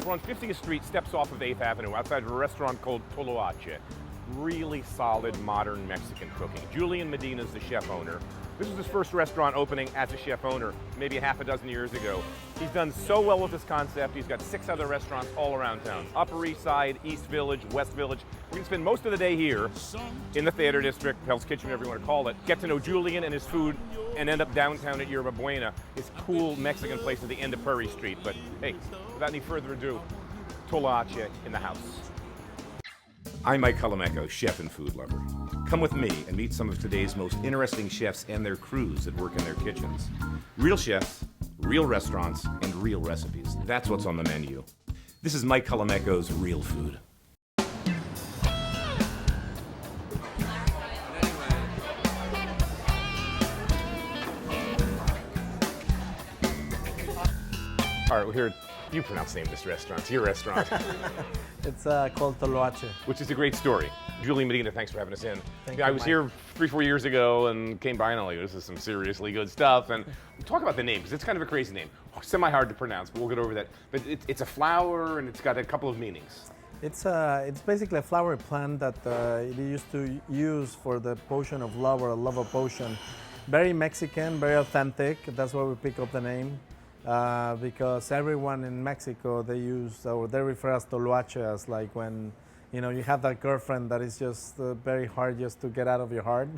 We're on 50th Street, steps off of 8th Avenue, outside of a restaurant called Toloache. Really solid, modern Mexican cooking. Julian Medina is the chef owner. This was his first restaurant opening as a chef owner, maybe a half a dozen years ago. He's done so well with this concept. He's got 6 other restaurants all around town. Upper East Side, East Village, West Village. We can spend most of the day here in the Theater District, Hell's Kitchen, whatever you want to call it. Get to know Julian and his food, and end up downtown at Yerba Buena, his cool Mexican place at the end of Prairie Street. But hey, without any further ado, Toloache in the house. I'm Mike Colameco, chef and food lover. Come with me and meet some of today's most interesting chefs and their crews that work in their kitchens. Real chefs, real restaurants, and real recipes. That's what's on the menu. This is Mike Colameco's Real Food. All right, we're here. You pronounce the name of this restaurant. It's your restaurant. It's called Toloache. Which is a great story. Julian Medina, thanks for having us in. Thank you, I was Mike. here 3-4 years ago and came by and I'm like, this is some seriously good stuff. And talk about the name, because it's kind of a crazy name. Semi-hard to pronounce, but we'll get over that. But it's a flower and it's got a couple of meanings. It's basically a flower plant that it used to use for the potion of love, or a love potion. Very Mexican, very authentic. That's why we pick up the name. Because everyone in Mexico, they refer as Toloache as like when, you know, you have that girlfriend that is just very hard just to get out of your heart.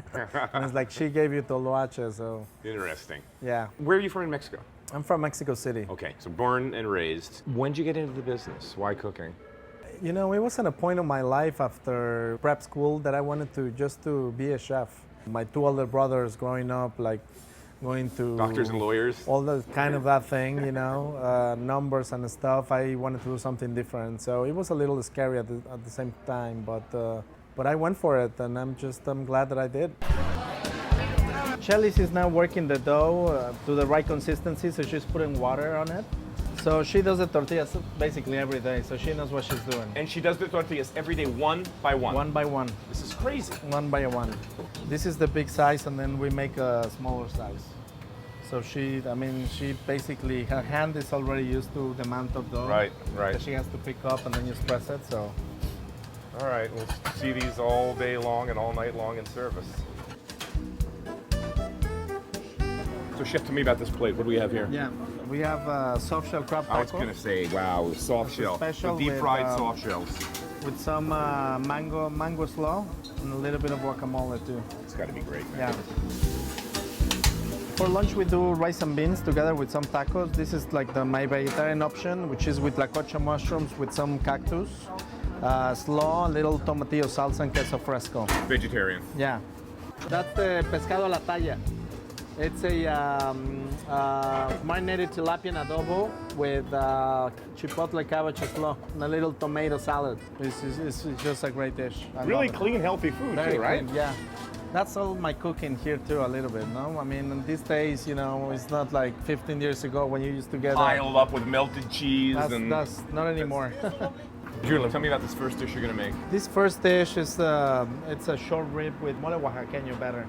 And it's like she gave you Toloache, so. Interesting. Yeah. Where are you from in Mexico? I'm from Mexico City. Okay, so born and raised. When did you get into the business? Why cooking? You know, it was at a point of my life after prep school that I wanted to be a chef. My 2 older brothers growing up, like, going to Doctors and lawyers? all the kind of that thing, you know, numbers and stuff. I wanted to do something different, so it was a little scary at the same time, but I went for it, and I'm glad that I did. Chelis is now working the dough to the right consistency, so she's putting water on it. So she does the tortillas basically every day, so she knows what she's doing. And she does the tortillas every day, one by one? One by one. This is crazy. One by one. This is the big size, and then we make a smaller size. So she basically, her hand is already used to the amount of dough. Right. That she has to pick up and then just press it, so. All right, we'll see these all day long and all night long in service. So chef, tell me about this plate. What do we have here? Yeah, we have soft shell crab taco. I was gonna say, wow, soft shell. Special Deep fried with, soft shells. With some mango slaw and a little bit of guacamole too. It's gotta be great, man. Yeah. For lunch, we do rice and beans together with some tacos. This is like my vegetarian option, which is with lacocha mushrooms with some cactus, slaw, a little tomatillo salsa, and queso fresco. Vegetarian. Yeah. That's the pescado a la talla. It's a marinated tilapia in adobo with chipotle cabbage slaw and a little tomato salad. It's just a great dish. Really clean, healthy food Very too, right? clean, yeah. That's all my cooking here too, a little bit, no? I mean, in these days, you know, it's not like 15 years ago when you used to get Piled up with melted cheese that's not anymore. Julian, tell me about this first dish you're gonna make. This first dish is it's a short rib with mole oaxaqueño batter.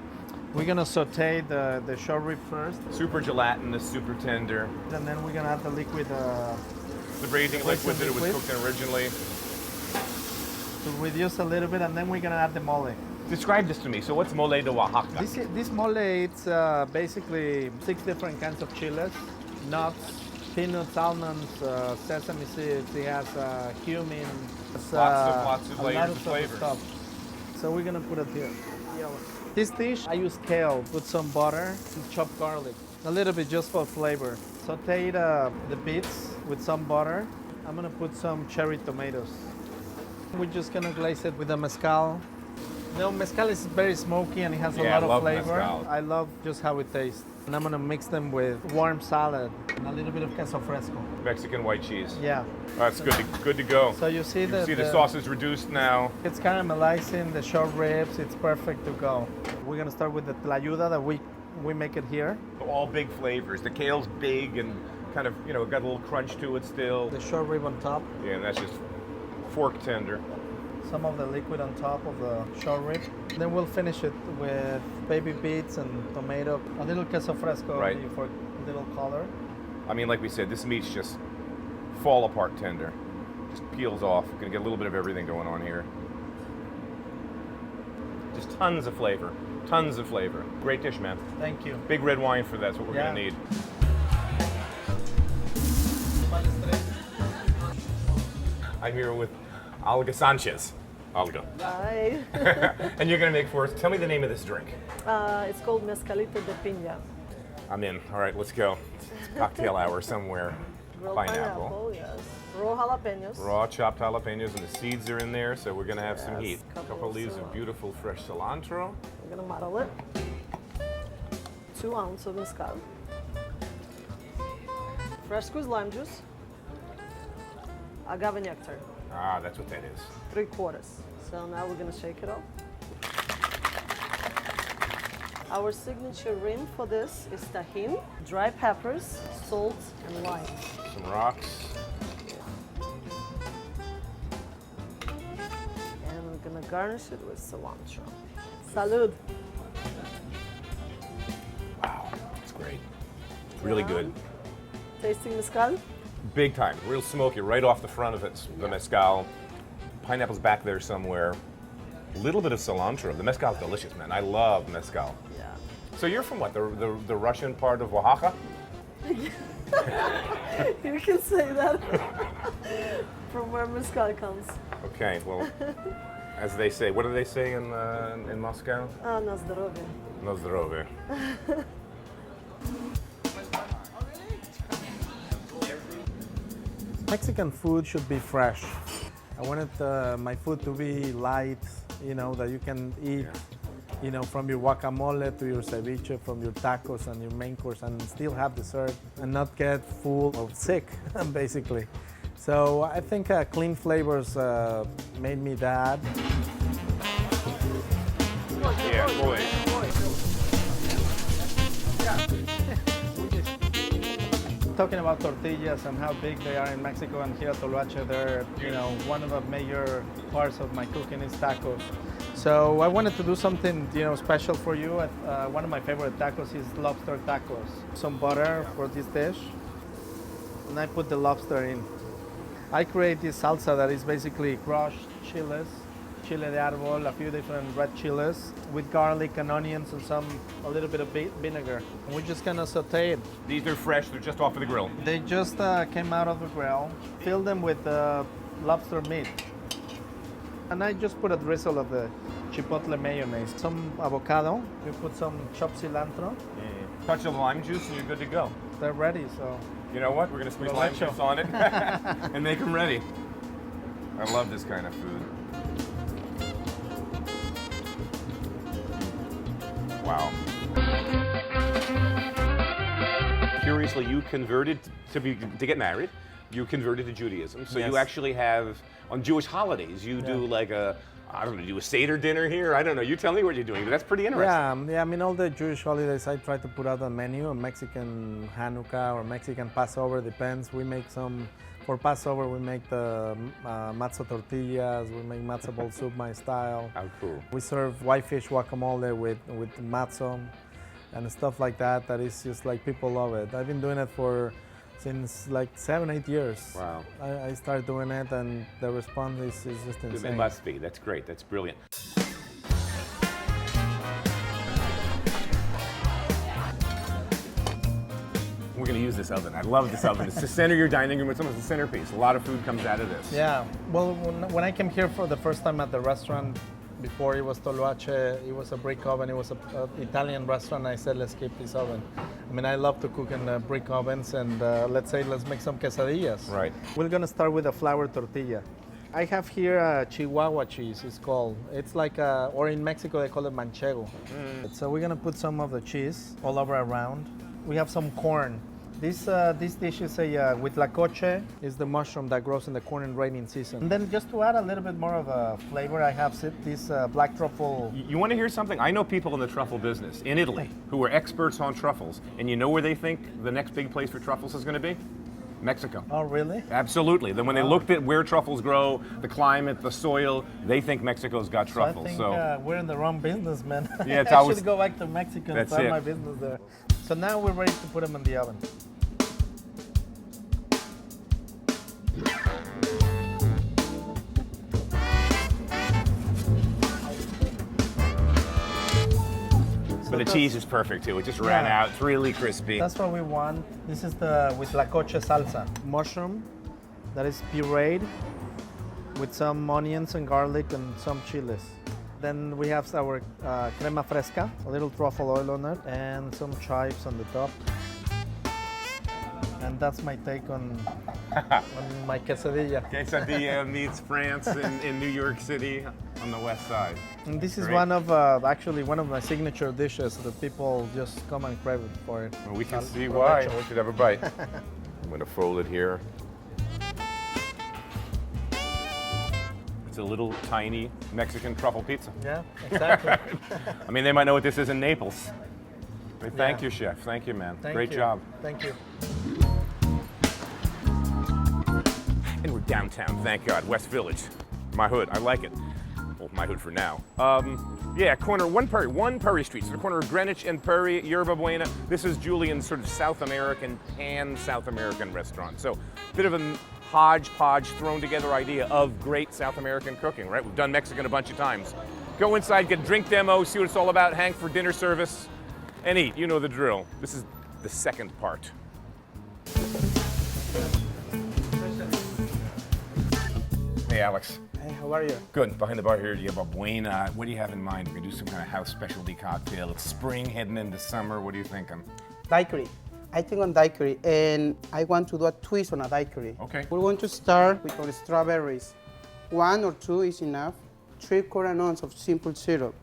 We're gonna saute the short rib first. Super gelatinous, super tender. And then we're gonna add the liquid. The braising liquid that it was cooked in originally. To reduce a little bit, and then we're gonna add the mole. Describe this to me. So what's mole de Oaxaca? This mole, it's basically 6 different kinds of chiles, nuts, peanuts, almonds, sesame seeds. It has cumin. Lots of layers of flavors. Stuff. So we're gonna put it here. This dish, I use kale, put some butter, and chopped garlic, a little bit just for flavor. Saute the bits with some butter. I'm gonna put some cherry tomatoes. We're just gonna glaze it with a mezcal. No, mezcal is very smoky and it has a lot of flavor. Mezcal. I love just how it tastes. And I'm gonna mix them with warm salad and a little bit of queso fresco. Mexican white cheese. Yeah. That's good to go. So you see the sauce is reduced now. It's caramelizing the short ribs. It's perfect to go. We're gonna start with the tlayuda that we make it here. All big flavors. The kale's big and kind of, you know, got a little crunch to it still. The short rib on top. Yeah, and that's just fork tender. Some of the liquid on top of the short rib. Then we'll finish it with baby beets and tomato, a little queso fresco for a little color. I mean, like we said, this meat's just fall apart tender. Just peels off. Gonna get a little bit of everything going on here. Just tons of flavor. Tons of flavor. Great dish, man. Thank you. Big red wine for that's what we're gonna need. I'm here with Olga Sanchez. Olga. Hi. And you're gonna make for us. Tell me the name of this drink. It's called Mezcalito de Piña. I'm in. All right, let's go. It's cocktail hour somewhere. Grilled Pineapple. yes. Raw jalapenos. Raw chopped jalapenos, and the seeds are in there, so we're gonna have some Yes, heat. A couple couple of leaves of cilantro. beautiful fresh cilantro. We're gonna muddle it. 2 ounces of mezcal. Fresh squeezed lime juice. Agave nectar. Ah, that's what that is. 3/4. So now we're gonna shake it up. Our signature rim for this is tajin, dry peppers, salt, and lime. Some rocks. And we're gonna garnish it with cilantro. Salud. Wow, that's great. Really good. Tasting mezcal? Big time. Real smoky right off the front of it. The mezcal. Pineapple's back there somewhere. A little bit of cilantro. The mezcal's delicious, man. I love mezcal. Yeah. So you're from what? The Russian part of Oaxaca? You can say that. From where mezcal comes. Okay, well, as they say, what do they say in Moscow? Na zdrowie. Na zdrowie. Mexican food should be fresh. I wanted my food to be light, you know, that you can eat, you know, from your guacamole to your ceviche, from your tacos and your main course, and still have dessert and not get full of sick, basically. So I think clean flavors made me that. Yeah, boy. Talking about tortillas and how big they are in Mexico and here at Toloache, they're, you know, one of the major parts of my cooking is tacos. So I wanted to do something, you know, special for you. One of my favorite tacos is lobster tacos. Some butter for this dish, and I put the lobster in. I create this salsa that is basically crushed chiles, chile de árbol, a few different red chiles with garlic and onions and a little bit of vinegar. And we're just gonna saute it. These are fresh, they're just off of the grill. They just came out of the grill. Fill them with lobster meat. And I just put a drizzle of the chipotle mayonnaise. Some avocado. We put some chopped cilantro. Touch of lime juice and you're good to go. They're ready, so. You know what? We're gonna squeeze lime juice on it and make them ready. I love this kind of food. Wow. Curiously, you converted to get married. You converted to Judaism, so Yes. you actually have on Jewish holidays. You do like I don't know, do a Seder dinner here. I don't know. You tell me what you're doing, but that's pretty interesting. Yeah. I mean, all the Jewish holidays, I try to put out a menu. A Mexican Hanukkah or Mexican Passover, depends. We make some. For Passover, we make the matzo tortillas. We make matzo ball soup, my style. How cool. We serve whitefish guacamole with matzo and stuff like that. That is just like people love it. I've been doing it since like 7-8 years. Wow. I started doing it, and the response is just insane. It must be. That's great. That's brilliant. We're going to use this oven. I love this oven. It's the center of your dining room. It's almost the centerpiece. A lot of food comes out of this. Yeah. Well, when I came here for the first time at the restaurant, before it was Toloache, it was a brick oven. It was an Italian restaurant. I said, let's keep this oven. I mean, I love to cook in brick ovens, and let's make some quesadillas. Right. We're gonna start with a flour tortilla. I have here Chihuahua cheese, it's called. It's like, or in Mexico they call it manchego. So we're gonna put some of the cheese all over around. We have some corn. This dish is with huitlacoche, is the mushroom that grows in the corn and rainy season. And then just to add a little bit more of a flavor, I have this black truffle. You want to hear something? I know people in the truffle business in Italy who are experts on truffles, and you know where they think the next big place for truffles is going to be? Mexico. Oh, really? Absolutely. Then when they looked at where truffles grow, the climate, the soil, they think Mexico's got truffles. So I think we're in the wrong business, man. Yeah, it's I always- should go back to Mexico and start my business there. So now we're ready to put them in the oven. But the cheese is perfect too. It just ran out. It's really crispy. That's what we want. This is the with la coche salsa. Mushroom that is pureed with some onions and garlic and some chiles. Then we have our crema fresca, a little truffle oil on it, and some chives on the top. And that's my take on my quesadilla. Quesadilla meets France in New York City on the west side. And this is Great. one of actually one of my signature dishes that people just come and crave it for it. Well, we can see why. We should have a bite. I'm going to fold it here. It's a little tiny Mexican truffle pizza. Yeah, exactly. I mean, they might know what this is in Naples. But thank Yeah. you, chef. Thank you, man. Thank Great you. job. Thank you. And we're downtown, thank God. West Village. My hood. I like it. Well, my hood for now. Yeah, corner one Purry Street. So the corner of Greenwich and Purry, Yerba Buena. This is Julian's sort of South American, pan-South American restaurant. So a bit of a hodgepodge thrown together idea of great South American cooking, right? We've done Mexican a bunch of times. Go inside, get a drink demo, see what it's all about, hang for dinner service, and eat. You know the drill. This is the second part. Hey, Alex. Hey, how are you? Good. Behind the bar here, Yerba Buena. What do you have in mind? We're gonna do some kind of house specialty cocktail. It's spring heading into summer. What are you thinking? Daiquiri. I think on daiquiri, and I want to do a twist on a daiquiri. Okay. We're going to start with our strawberries. 1 or 2 is enough. 3/4 ounce of simple syrup.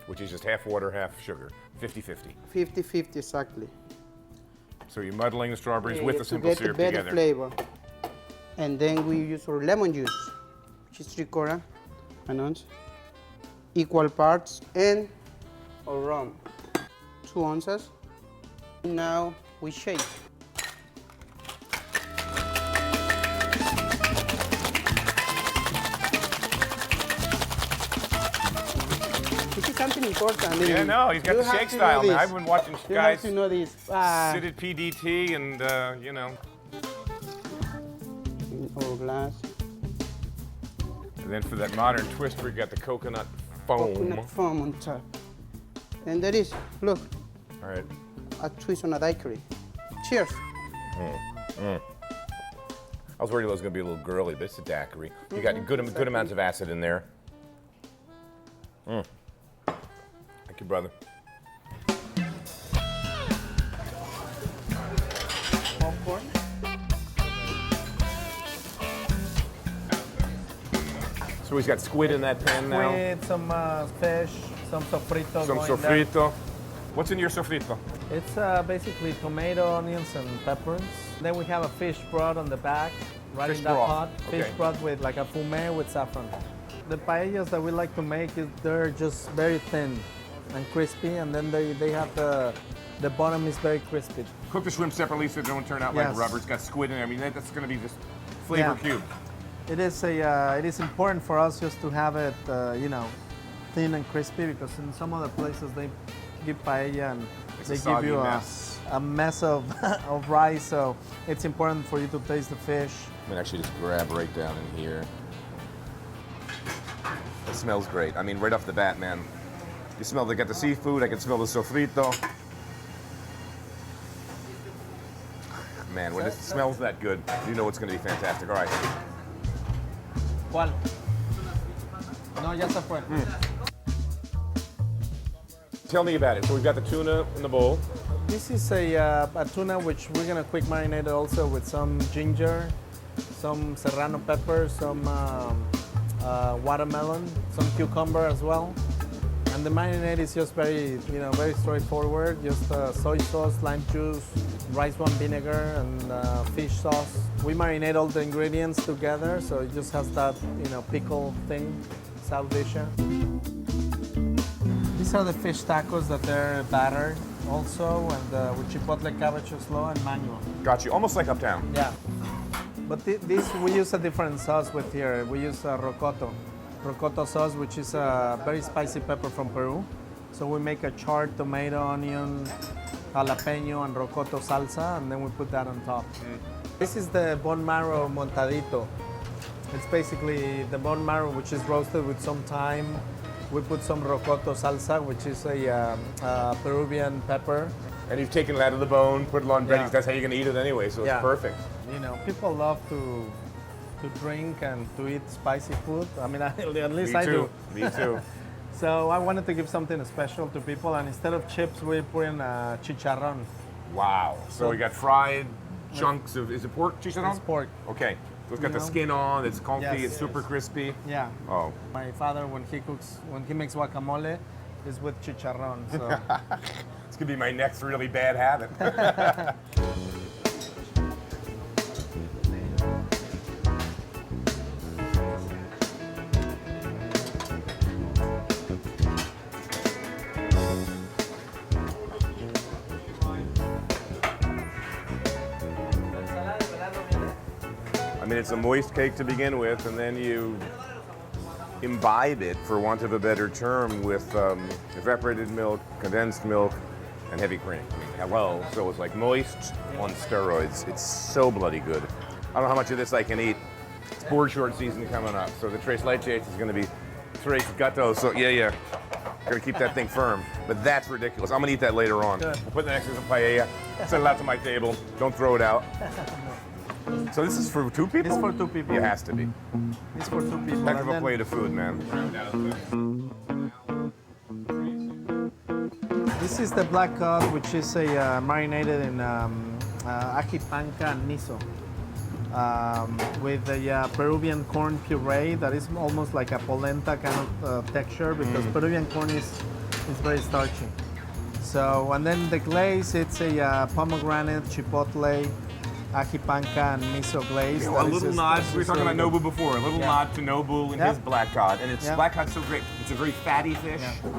Which is just half water, half sugar. 50-50. 50-50 exactly. So you're muddling the strawberries with the simple to syrup get the better together. flavor. And then we use our lemon juice, which is 3/4 ounce. Equal parts, and our rum. 2 ounces. Now we shake. This is something important. Yeah, no, he's got You the have shake to know style, man. this. I've been watching You guys have to know this. sit at PDT and, you know. In our glass. And then for that modern twist, we got the coconut foam. Coconut foam on top. And there is, look, All right. a twist on a daiquiri. Cheers. I was worried it was going to be a little girly, but it's a daiquiri. You got good amounts of acid in there. Thank you, brother. Popcorn. So he's got squid in that pan now. With some fish, some sofrito. Some going there. sofrito. What's in your sofrito? It's basically tomato, onions, and peppers. Then we have a fish broth on the back, right Fish in that broth, pot. Fish okay. broth with like a fumet with saffron. The paellas that we like to make, they're just very thin and crispy, and then they have the bottom is very crispy. Cook the shrimp separately so they don't turn out like Yes. rubber. It's got squid in it. I mean, that's going to be just flavor Yeah. cube. It is important for us just to have it, thin and crispy, because in some other places they give paella and It's they a give soggy you mess. a mess of, of rice. So it's important for you to taste the fish. I'm gonna actually just grab right down in here. It smells great. I mean, right off the bat, man. You smell, they got the seafood, I can smell the sofrito. Man, when it smells that good, you know it's gonna be fantastic. All right. ¿Cuál? No, ya se fue. Tell me about it. So we've got the tuna in the bowl. This is a tuna which we're gonna quick marinate also with some ginger, some serrano pepper, some watermelon, some cucumber as well. And the marinade is just very, very straightforward. Just soy sauce, lime juice, rice wine vinegar, and fish sauce. We marinate all the ingredients together, so it just has that, pickle thing, salvia. These are the fish tacos that they're battered also, and with chipotle, cabbage slow, and mango. Got you. Almost like Uptown. Yeah. But this, we use a different sauce with here. We use rocoto. Rocoto sauce, which is a very spicy pepper from Peru. So we make a charred tomato, onion, jalapeno, and rocoto salsa, and then we put that on top. This is the bone marrow montadito. It's basically the bone marrow, which is roasted with some thyme, We put some rocoto salsa, which is a Peruvian pepper. And you've taken it out of the bone, put it on bread. Yeah. That's how you're going to eat it anyway, so Yeah. it's perfect. You know, people love to drink and to eat spicy food. I mean, at least I do. Me too. So I wanted to give something special to people, and instead of chips, we put in chicharrón. Wow. So we got fried chunks of, is it pork chicharrón? It's pork. Okay. So it's got You the know? skin on, it's comfy, Yes. it's super crispy. Yeah. Oh. My father, when he makes guacamole, is with chicharrón. So This could be my next really bad habit. I mean, it's a moist cake to begin with, and then you imbibe it, for want of a better term, with evaporated milk, condensed milk, and heavy cream. I mean, hello. So it's like moist on steroids. It's so bloody good. I don't know how much of this I can eat. It's board short season coming up, so the tres leches is going to be tres gatos. So yeah. Gotta keep that thing firm. But that's ridiculous. I'm gonna eat that later on. Good. We'll put the next in some paella, send it out to my table. Don't throw it out. So this is for two people? it's for two people. It has to be. It's for two people. Heck And of a then plate of food, man. this is the black cod, which is a marinated in ají panca and miso. With a Peruvian corn puree that is almost like a polenta kind of texture, because Peruvian corn is very starchy. So, and then the glaze, it's a pomegranate, chipotle, ají panca, and miso glaze. A That is little just- nod, that's we were just talking really about good. Nobu before, a little Yeah. nod to Nobu and Yep. his black cod. And it's Yep. black cod's so great. It's a very fatty fish. Yeah.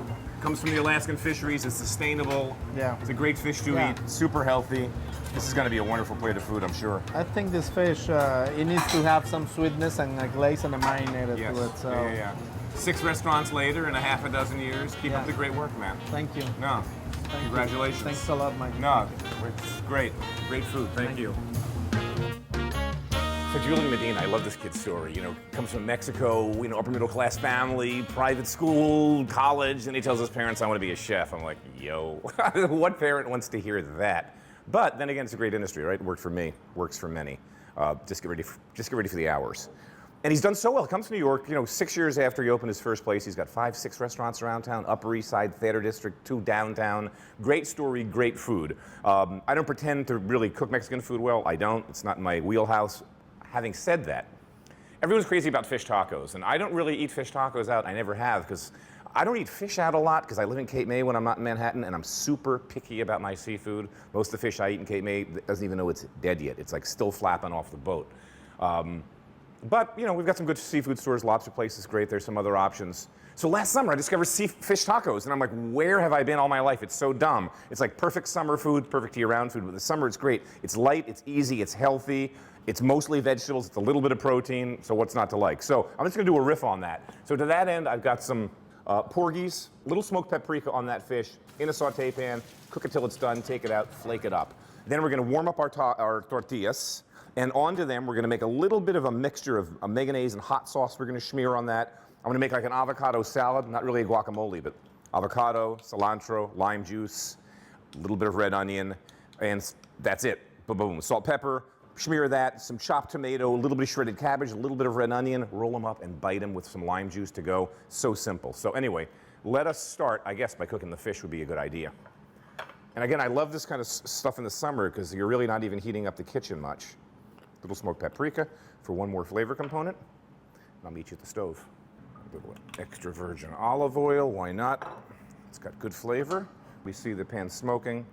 Comes from the Alaskan fisheries, it's sustainable. Yeah. It's a great fish to Yeah. eat, super healthy. This is gonna be a wonderful plate of food, I'm sure. I think this fish, it needs to have some sweetness and a glaze and a marinated Yes. to it. So, Yeah. 6 restaurants later in a half a dozen years. Keep up Yeah. the great work, man. thank you. No. Thank you. Congratulations. Thanks a lot, Mike. No, it's great. Great food. Thank you. So Julian Medina, I love this kid's story. You know, comes from Mexico, you know, upper middle class family, private school, college, and he tells his parents, I want to be a chef. I'm like, yo, what parent wants to hear that? But then again, it's a great industry, right? It worked for me, works for many. Just get ready for the hours. And he's done so well. Comes to New York, you know, 6 years after he opened his first place. He's got 5, 6 restaurants around town, Upper East Side, Theater District, 2 downtown. Great story, great food. I don't pretend to really cook Mexican food well. I don't. It's not in my wheelhouse. Having said that, everyone's crazy about fish tacos, and I don't really eat fish tacos out. I never have, because I don't eat fish out a lot because I live in Cape May when I'm not in Manhattan, and I'm super picky about my seafood. Most of the fish I eat in Cape May doesn't even know it's dead yet. It's like still flapping off the boat. But, you know, we've got some good seafood stores. Lobster Place is great. There's some other options. So last summer, I discovered fish tacos, and I'm like, where have I been all my life? It's so dumb. It's like perfect summer food, perfect year-round food, but the summer it's great. It's light, it's easy, it's healthy, it's mostly vegetables, it's a little bit of protein, so what's not to like? So I'm just gonna do a riff on that. So to that end, I've got some porgies, little smoked paprika on that fish, in a saute pan, cook it till it's done, take it out, flake it up. Then we're gonna warm up our tortillas, and onto them, we're gonna make a little bit of a mixture of a mayonnaise and hot sauce we're gonna smear on that. I'm gonna make like an avocado salad, not really a guacamole, but avocado, cilantro, lime juice, a little bit of red onion, and that's it. Boom, boom. Salt, pepper, smear that, some chopped tomato, a little bit of shredded cabbage, a little bit of red onion, roll them up and bite them with some lime juice to go. So simple. So anyway, let us start, I guess, by cooking the fish would be a good idea. And again, I love this kind of stuff in the summer because you're really not even heating up the kitchen much. Little smoked paprika for one more flavor component. And I'll meet you at the stove. A little extra virgin olive oil, why not? It's got good flavor. We see the pan smoking.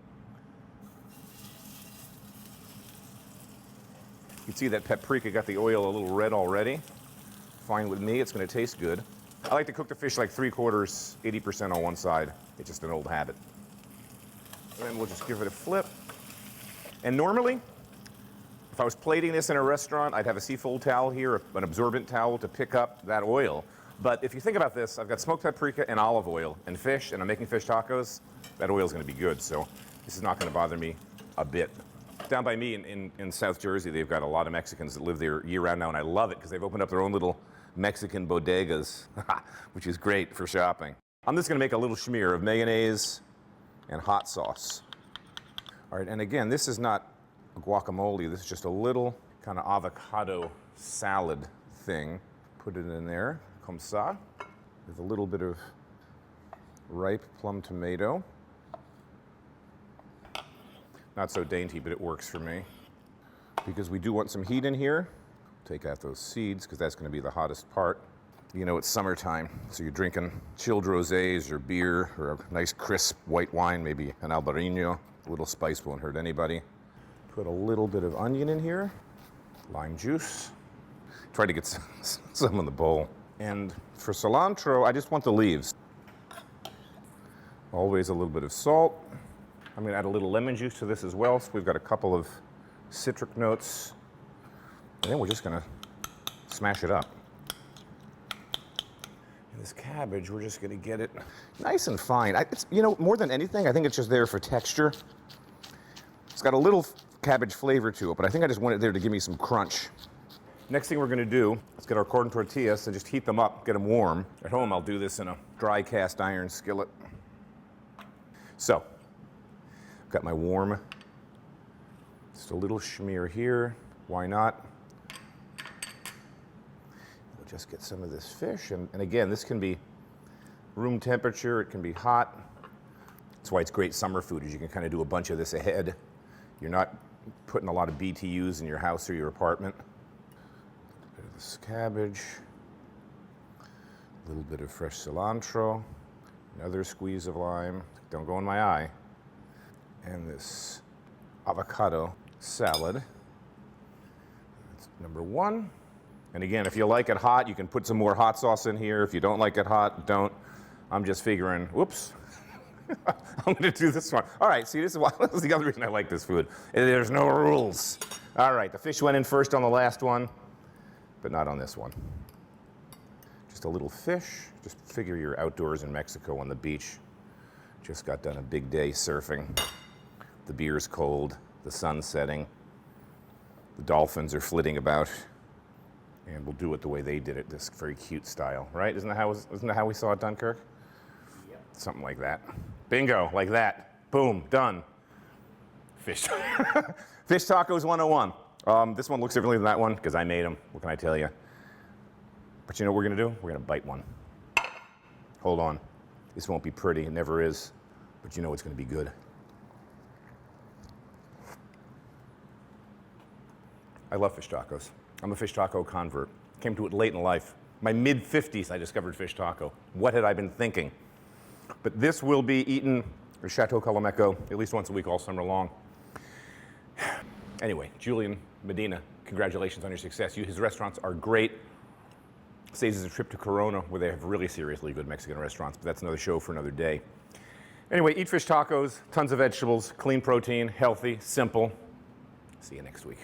You can see that paprika got the oil a little red already. Fine with me, it's gonna taste good. I like to cook the fish like 3/4, 80% on one side. It's just an old habit. And then we'll just give it a flip. And normally, if I was plating this in a restaurant, I'd have a seafold towel here, an absorbent towel to pick up that oil. But if you think about this, I've got smoked paprika and olive oil and fish, and I'm making fish tacos. That oil's gonna be good, so this is not gonna bother me a bit. Down by me in South Jersey, they've got a lot of Mexicans that live there year-round now, and I love it because they've opened up their own little Mexican bodegas, which is great for shopping. I'm just gonna make a little schmear of mayonnaise and hot sauce. All right, and again, this is not a guacamole, this is just a little kind of avocado salad thing. Put it in there, comme ça, with a little bit of ripe plum tomato. Not so dainty, but it works for me. Because we do want some heat in here. Take out those seeds, because that's gonna be the hottest part. You know, it's summertime, so you're drinking chilled rosés or beer or a nice crisp white wine, maybe an Albarino. A little spice won't hurt anybody. Put a little bit of onion in here, lime juice. Try to get some in the bowl. And for cilantro, I just want the leaves. Always a little bit of salt. I'm gonna add a little lemon juice to this as well, so we've got a couple of citric notes. And then we're just gonna smash it up. And this cabbage, we're just gonna get it nice and fine. It's, you know, more than anything, I think it's just there for texture. It's got a little cabbage flavor to it, but I think I just want it there to give me some crunch. Next thing we're gonna do, let's get our corn tortillas and just heat them up, get them warm. At home, I'll do this in a dry cast iron skillet. So, got my warm, just a little schmear here. Why not? We'll just get some of this fish. And again, this can be room temperature, it can be hot. That's why it's great summer food, is you can kind of do a bunch of this ahead. You're not putting a lot of BTUs in your house or your apartment. A bit of this cabbage, a little bit of fresh cilantro, another squeeze of lime. Don't go in my eye. And this avocado salad. That's number one. And again, if you like it hot, you can put some more hot sauce in here. If you don't like it hot, don't. I'm just figuring, whoops. I'm gonna do this one. All right, see, this is the other reason I like this food. There's no rules. All right, the fish went in first on the last one, but not on this one. Just a little fish. Just figure you're outdoors in Mexico on the beach. Just got done a big day surfing. The beer's cold, the sun's setting, the dolphins are flitting about, and we'll do it the way they did it, this very cute style, right? Isn't that how we saw it done, Kirk? Yep. Something like that. Bingo, like that. Boom, done. Fish. Fish tacos 101. This one looks differently than that one because I made them. What can I tell you? But you know what we're gonna do? We're gonna bite one. Hold on. This won't be pretty, it never is, but you know it's gonna be good. I love fish tacos. I'm a fish taco convert. Came to it late in life. My mid-50s, I discovered fish taco. What had I been thinking? But this will be eaten at Chateau Colameco at least once a week all summer long. Anyway, Julian Medina, congratulations on your success. His restaurants are great. Saves us a trip to Corona, where they have really seriously good Mexican restaurants, but that's another show for another day. Anyway, eat fish tacos, tons of vegetables, clean protein, healthy, simple. See you next week.